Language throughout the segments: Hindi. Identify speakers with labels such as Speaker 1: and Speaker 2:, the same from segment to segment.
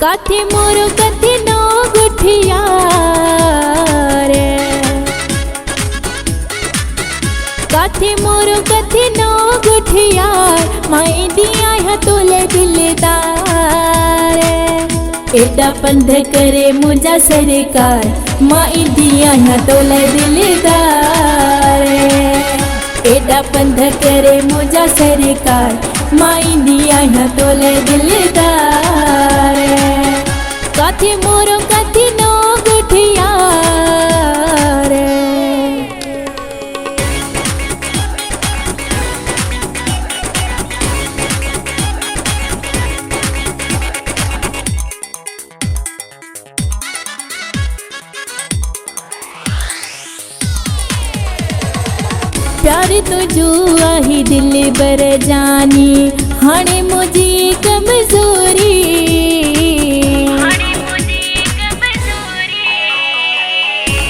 Speaker 1: काथे मोरो कथे नो गुठिया रे, काथे मोरो कथे नो गुठिया माई दिया है तोले दिलदार। एडा पंध करे मुझा सरकार माई दिया है तोले दिलदार। एडा पंध करे मुझा सरकार माई दिया है तोले दिलदार। काथे मोरो कथे नो गुठिया रे। प्यार तुझू आही दिल बर जानी हाणे मुझी कमजोरी।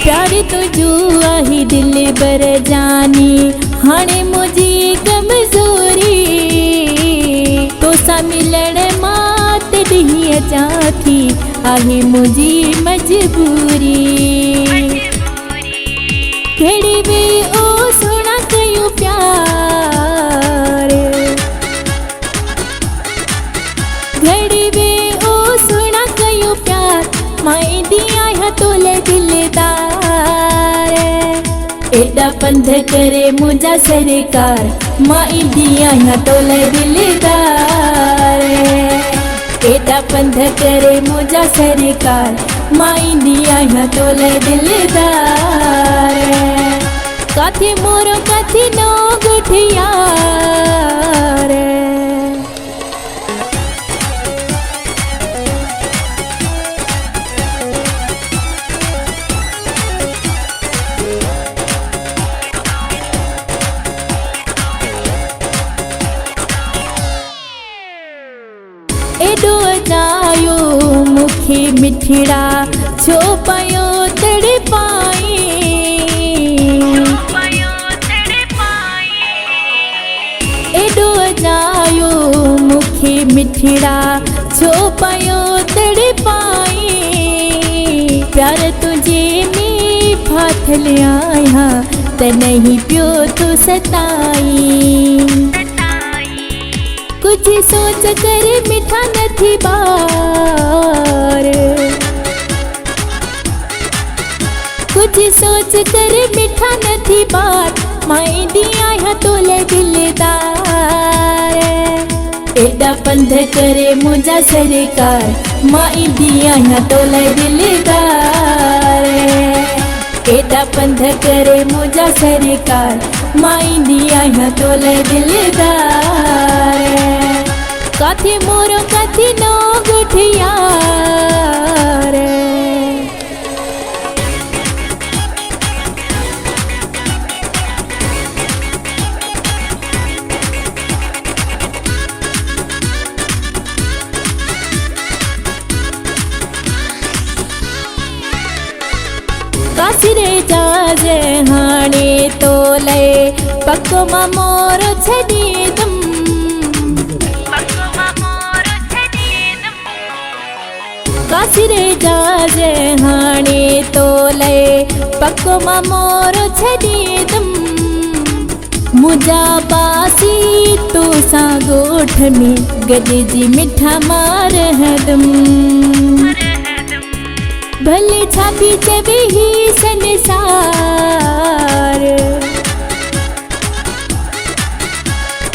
Speaker 1: प्यार तुझू आही दिल बर जानी हाणे मुझी कमजोरी। तो सा मिलण मात ॾींहं अचां थी आहे मुझी मजबूरी। कहिड़ी वे ओ सोना कयूं प्यार, घड़ी वे ओ सोना कयूं प्यार माई दिया है तोले दिलदार। एडा पंध करे मुझा सरकार माई दिया है तोले दिलदार। एडा पंध करे मुझा सरकार माई दिया है तोले दिलदार। काथे मोरो कथे नो गुठिया रे। एडो जायो मुखे मिठड़ा छो पयो तड़पाई। एडो जायो मुखे मिठड़ा छो पयो तड़पाई। प्यार तुझे में फाथल आया त नहीं पियो तो सताई। कुछ सोच कर मिठा नथी बार, कुछ सोच कर मिठा नथी बार माई दिया है तोले दिलदार। एडा पंध करे मुझा सरकार माई दिया है तोले दिलदार। एडा पंध करे मुझा सरकार माई दिया है तोले दिलदार। काथे मोरो कथे नो गुठिया रे। कासिरे जाजे हाणे तोले पक्को मोरो छदी दम। कासिरे जाजे हाणे तोले पक्को मोरो छदी दम। मुझा बासी तो सा गोठ में गॾिजी मिठा मार हदम। भले छापी चवे ही संसार,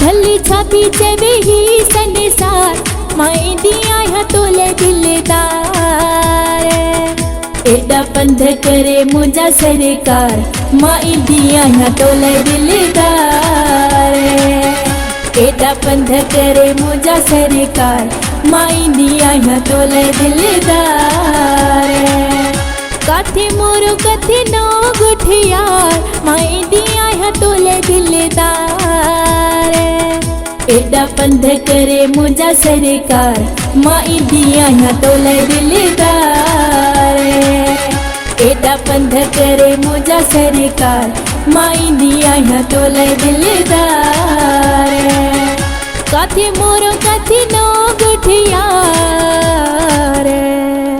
Speaker 1: भले छापी चवे ही संसार माई दिया है तोले दिलदार। एडा पंध करे मुझा सरकार माई दिया है तोले दिलदार। एडा पंध करे मुझा सरकार माई दिया है तोले दिलदार। काथे मोरो कथे नो गुठिया माई दिया है तोले दिलदार। एडा पंध करे मुझा सरकार माई दिया है तोले दिलदार। एडा पंध करे मुझा सरकार माई दिया है तोले दिलदार। कथी मोर कथी नो गुठिया रे।